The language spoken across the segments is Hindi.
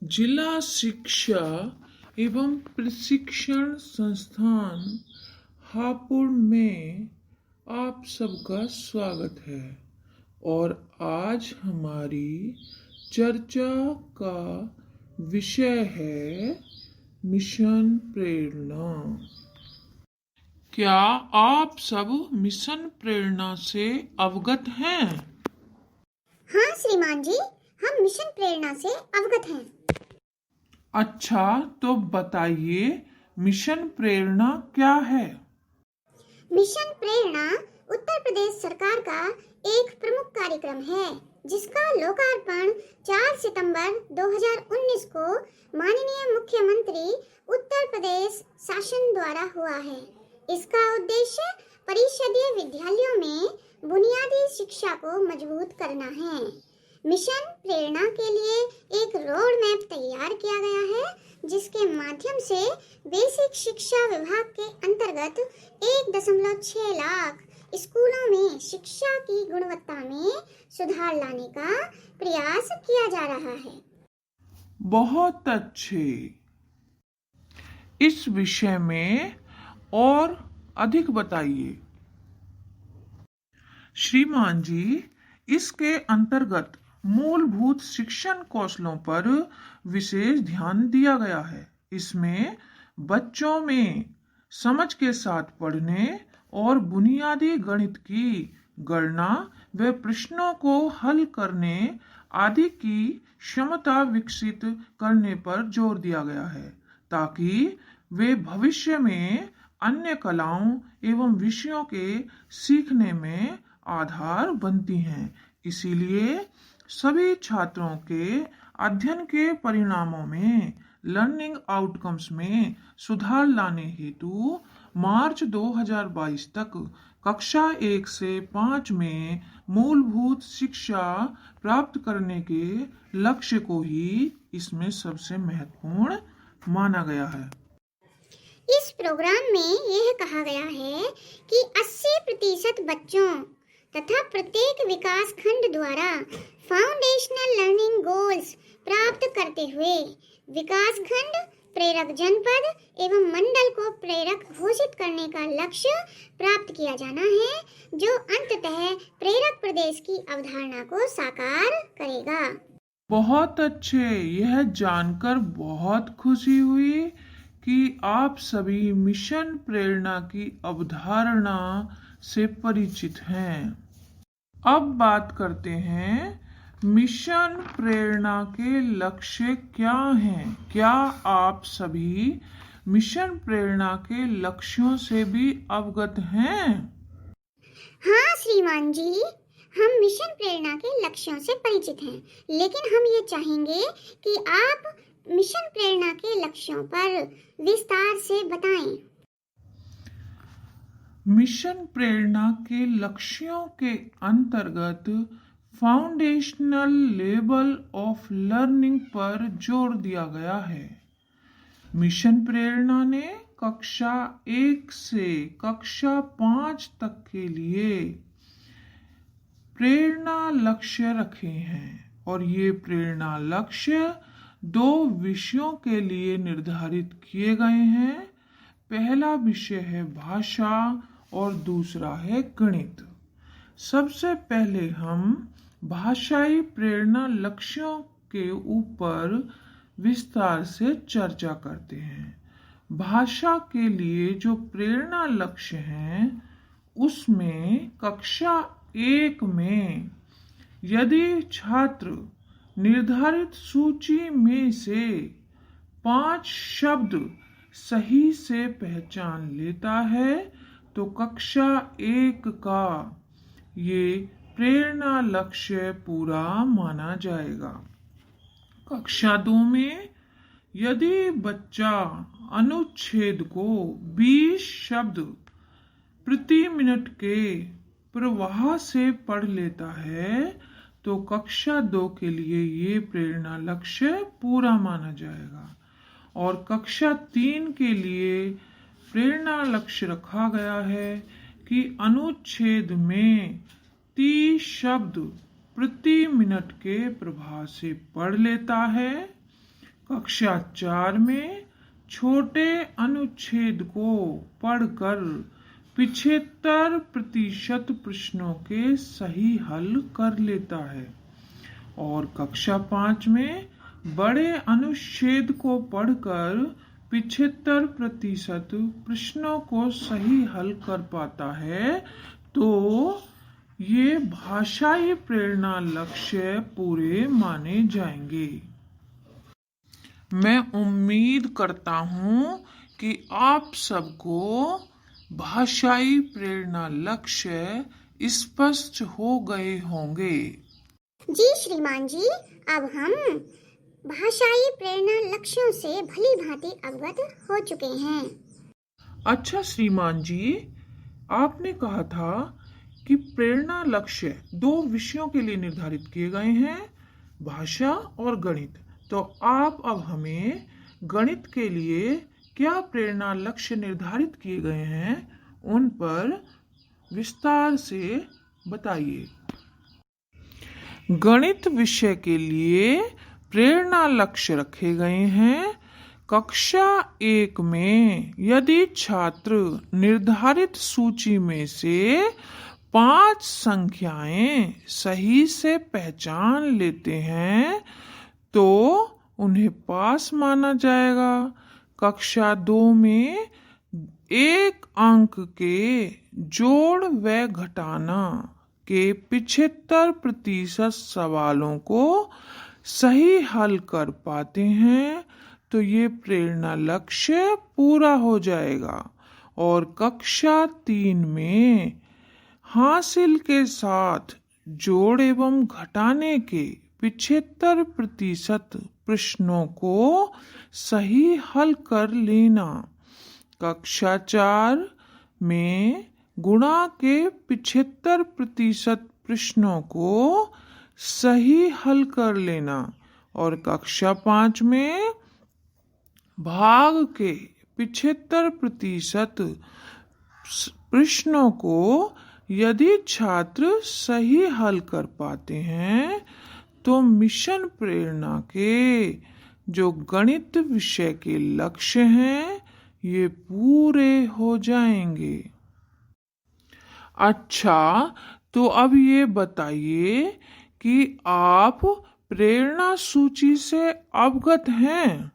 जिला शिक्षा एवं प्रशिक्षण संस्थान हापुड़ में आप सबका स्वागत है। और आज हमारी चर्चा का विषय है मिशन प्रेरणा। क्या आप सब मिशन प्रेरणा से अवगत हैं? हाँ श्रीमान जी, हम मिशन प्रेरणा से अवगत हैं। अच्छा, तो बताइए मिशन प्रेरणा क्या है? मिशन प्रेरणा उत्तर प्रदेश सरकार का एक प्रमुख कार्यक्रम है, जिसका लोकार्पण 4 सितंबर 2019 को माननीय मुख्यमंत्री उत्तर प्रदेश शासन द्वारा हुआ है। इसका उद्देश्य परिषदीय विद्यालयों में बुनियादी शिक्षा को मजबूत करना है। मिशन प्रेरणा के लिए एक रोड मैप तैयार किया गया है, जिसके माध्यम से बेसिक शिक्षा विभाग के अंतर्गत 1.6 लाख स्कूलों में शिक्षा की गुणवत्ता में सुधार लाने का प्रयास किया जा रहा है। बहुत अच्छे। इस विषय में और अधिक बताइए। श्रीमान जी, इसके अंतर्गत मूलभूत शिक्षण कौशलों पर विशेष ध्यान दिया गया है। इसमें बच्चों में समझ के साथ पढ़ने और बुनियादी गणित की गणना व प्रश्नों को हल करने आदि की क्षमता विकसित करने पर जोर दिया गया है, ताकि वे भविष्य में अन्य कलाओं एवं विषयों के सीखने में आधार बनती हैं। इसीलिए सभी छात्रों के अध्ययन के परिणामों में लर्निंग आउटकम्स में सुधार लाने हेतु मार्च 2022 तक कक्षा 1 से 5 में मूलभूत शिक्षा प्राप्त करने के लक्ष्य को ही इसमें सबसे महत्वपूर्ण माना गया है। इस प्रोग्राम में यह कहा गया है कि 80% बच्चों तथा प्रत्येक विकास खंड द्वारा फाउंडेशनल लर्निंग गोल्स प्राप्त करते हुए विकास खंड, प्रेरक जनपद एवं मंडल को प्रेरक घोषित करने का लक्ष्य प्राप्त किया जाना है, जो अंततः प्रेरक प्रदेश की अवधारणा को साकार करेगा। बहुत अच्छे। यह जानकर बहुत खुशी हुई कि आप सभी मिशन प्रेरणा की अवधारणा से परिचित हैं। अब बात करते हैं मिशन प्रेरणा के लक्ष्य क्या हैं। क्या आप सभी मिशन प्रेरणा के लक्ष्यों से भी अवगत हैं? हाँ श्रीमान जी, हम मिशन प्रेरणा के लक्ष्यों से परिचित हैं, लेकिन हम ये चाहेंगे कि आप मिशन प्रेरणा के लक्ष्यों पर विस्तार से बताएं। मिशन प्रेरणा के लक्ष्यों के अंतर्गत फाउंडेशनल लेवल ऑफ लर्निंग पर जोर दिया गया है। मिशन प्रेरणा ने कक्षा 1 से कक्षा 5 तक के लिए प्रेरणा लक्ष्य रखे हैं, और ये प्रेरणा लक्ष्य 2 विषयों के लिए निर्धारित किए गए हैं। पहला विषय है भाषा और दूसरा है गणित। सबसे पहले हम भाषाई प्रेरणा लक्ष्यों के ऊपर विस्तार से चर्चा करते हैं। भाषा के लिए जो प्रेरणा लक्ष्य हैं, उसमें कक्षा 1 में यदि छात्र निर्धारित सूची में से 5 शब्द सही से पहचान लेता है, तो कक्षा 1 का ये प्रेरणा लक्ष्य पूरा माना जाएगा। कक्षा 2 में यदि बच्चा अनुच्छेद को 20 शब्द प्रति मिनट के प्रवाह से पढ़ लेता है, तो कक्षा 2 के लिए ये प्रेरणा लक्ष्य पूरा माना जाएगा। और कक्षा 3 के लिए प्रेरणा लक्ष्य रखा गया है कि अनुच्छेद में 30 शब्द प्रति मिनट के प्रवाह से पढ़ लेता है। कक्षा 4 में छोटे अनुच्छेद को पढ़कर 75% प्रश्नों के सही हल कर लेता है और कक्षा 5 में बड़े अनुच्छेद को पढ़कर 75% प्रश्नों को सही हल कर पाता है। तो ये भाषाई प्रेरणा लक्ष्य पूरे माने जाएंगे। मैं उम्मीद करता हूँ कि आप सबको भाषाई प्रेरणा लक्ष्य स्पष्ट हो गए होंगे। जी श्रीमान जी, अब हम भाषाई प्रेरणा लक्ष्यों से भली भांति अवगत हो चुके हैं। अच्छा श्रीमान जी, आपने कहा था कि प्रेरणा लक्ष्य 2 विषयों के लिए निर्धारित किए गए हैं, भाषा और गणित। तो आप अब हमें गणित के लिए क्या प्रेरणा लक्ष्य निर्धारित किए गए हैं उन पर विस्तार से बताइए। गणित विषय के लिए प्रेरणा लक्ष्य रखे गए हैं। कक्षा 1 में यदि छात्र निर्धारित सूची में से 5 संख्याएं सही से पहचान लेते हैं तो उन्हें पास माना जाएगा। कक्षा 2 में 1 अंक के जोड़ व घटाना के 75% सवालों को सही हल कर पाते हैं तो ये प्रेरणा लक्ष्य पूरा हो जाएगा। और कक्षा 3 में हासिल के साथ जोड़ एवं घटाने के 75% प्रश्नों को सही हल कर लेना। कक्षा 4 में गुणा के 75% प्रश्नों को सही हल कर लेना। और कक्षा 5 में भाग के 75% प्रश्नों को यदि छात्र सही हल कर पाते हैं तो मिशन प्रेरणा के जो गणित विषय के लक्ष्य हैं ये पूरे हो जाएंगे। अच्छा, तो अब ये बताइए कि आप प्रेरणा सूची से अवगत हैं।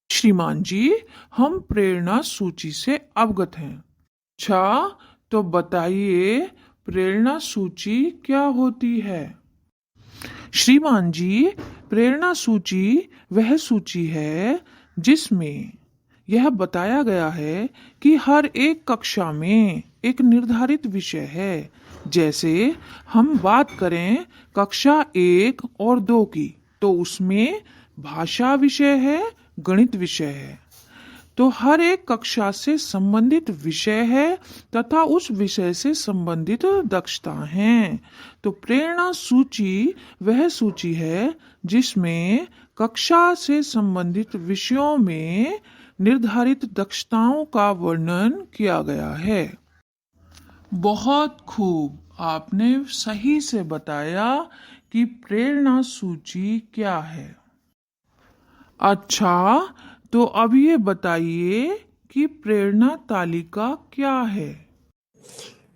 श्रीमान जी, हम प्रेरणा सूची से अवगत हैं। अच्छा, तो बताइए प्रेरणा सूची क्या होती है। श्रीमान जी, प्रेरणा सूची वह सूची है जिसमें यह बताया गया है कि हर एक कक्षा में एक निर्धारित विषय है। जैसे हम बात करें कक्षा 1 और 2 की, तो उसमें भाषा विषय है, गणित विषय है। तो हर एक कक्षा से संबंधित विषय है तथा उस विषय से संबंधित दक्षता हैं। तो प्रेरणा सूची वह सूची है जिसमें कक्षा से संबंधित विषयों में निर्धारित दक्षताओं का वर्णन किया गया है। बहुत खूब, आपने सही से बताया कि प्रेरणा सूची क्या है। अच्छा, तो अब ये बताइए कि प्रेरणा तालिका क्या है।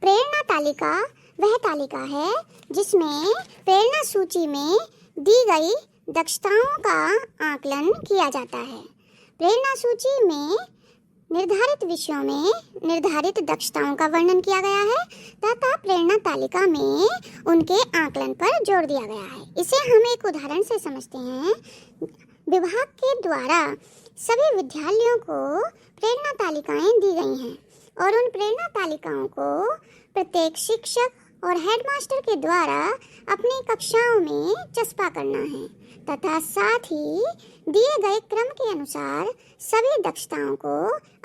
प्रेरणा तालिका वह तालिका है जिसमें प्रेरणा सूची में दी गई दक्षताओं का आकलन किया जाता है। प्रेरणा सूची में निर्धारित विषयों में निर्धारित दक्षताओं का वर्णन किया गया है तथा प्रेरणा तालिका में उनके आकलन पर जोर दिया गया है। इसे हम एक उदाहरण से समझते हैं। विभाग के द्वारा सभी विद्यालयों को प्रेरणा तालिकाएं दी गई हैं और उन प्रेरणा तालिकाओं को प्रत्येक शिक्षक और हेडमास्टर के द्वारा अपनी कक्षाओं में चस्पा करना है तथा साथ ही दिए गए क्रम के अनुसार सभी दक्षताओं को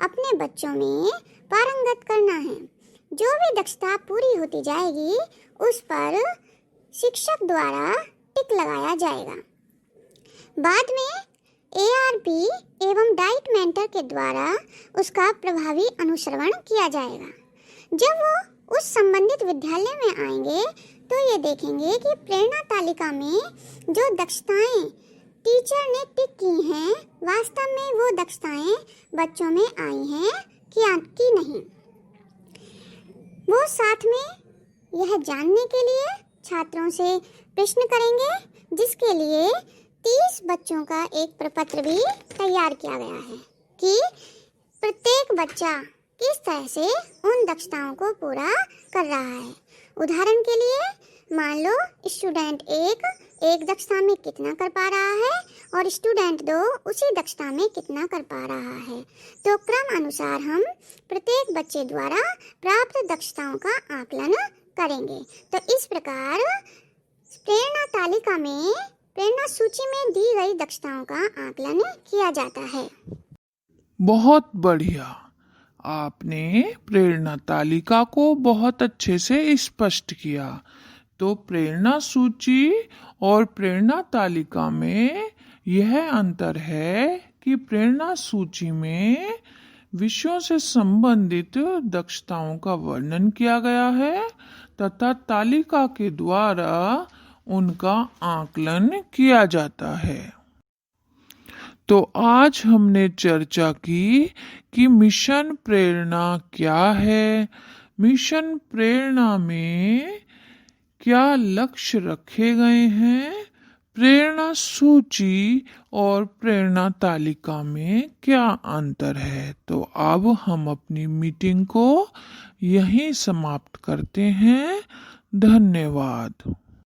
अपने बच्चों में पारंगत करना है। जो भी दक्षता पूरी होती जाएगी उस पर शिक्षक द्वारा टिक लगाया जाएगा। बाद में ARP एवं डाइट मेंटर के द्वारा उसका प्रभावी अनुसरण किया जाएगा। जब वो उस संबंधित विद्यालय में आएंगे तो ये देखेंगे कि प्रेरणा तालिका में जो दक्षताएं टीचर ने टिक की हैं, वास्तव में वो दक्षताएं बच्चों में आई हैं कि नहीं। वो साथ में यह जानने के लिए छात्रों से प्रश्न करेंगे, जिसके लिए 30 बच्चों का एक प्रपत्र भी तैयार किया गया है कि प्रत्येक बच्चा किस तरह से उन दक्षताओं को पूरा कर रहा है। उदाहरण के लिए मान लो स्टूडेंट एक दक्षता में कितना कर पा रहा है और स्टूडेंट 2 उसी दक्षता में कितना कर पा रहा है। तो क्रम अनुसार हम प्रत्येक बच्चे द्वारा प्राप्त दक्षताओं का आकलन करेंगे। तो इस प्रकार प्रेरणा तालिका में, प्रेरणा सूची में दी गई दक्षताओं का आकलन किया जाता है। बहुत बढ़िया, आपने प्रेरणा तालिका को बहुत अच्छे से स्पष्ट किया। तो प्रेरणा सूची और प्रेरणा तालिका में यह अंतर है कि प्रेरणा सूची में विषयों से संबंधित दक्षताओं का वर्णन किया गया है तथा तालिका के द्वारा उनका आकलन किया जाता है। तो आज हमने चर्चा की कि मिशन प्रेरणा क्या है, मिशन प्रेरणा में क्या लक्ष्य रखे गए हैं, प्रेरणा सूची और प्रेरणा तालिका में क्या अंतर है। तो अब हम अपनी मीटिंग को यहीं समाप्त करते हैं। धन्यवाद।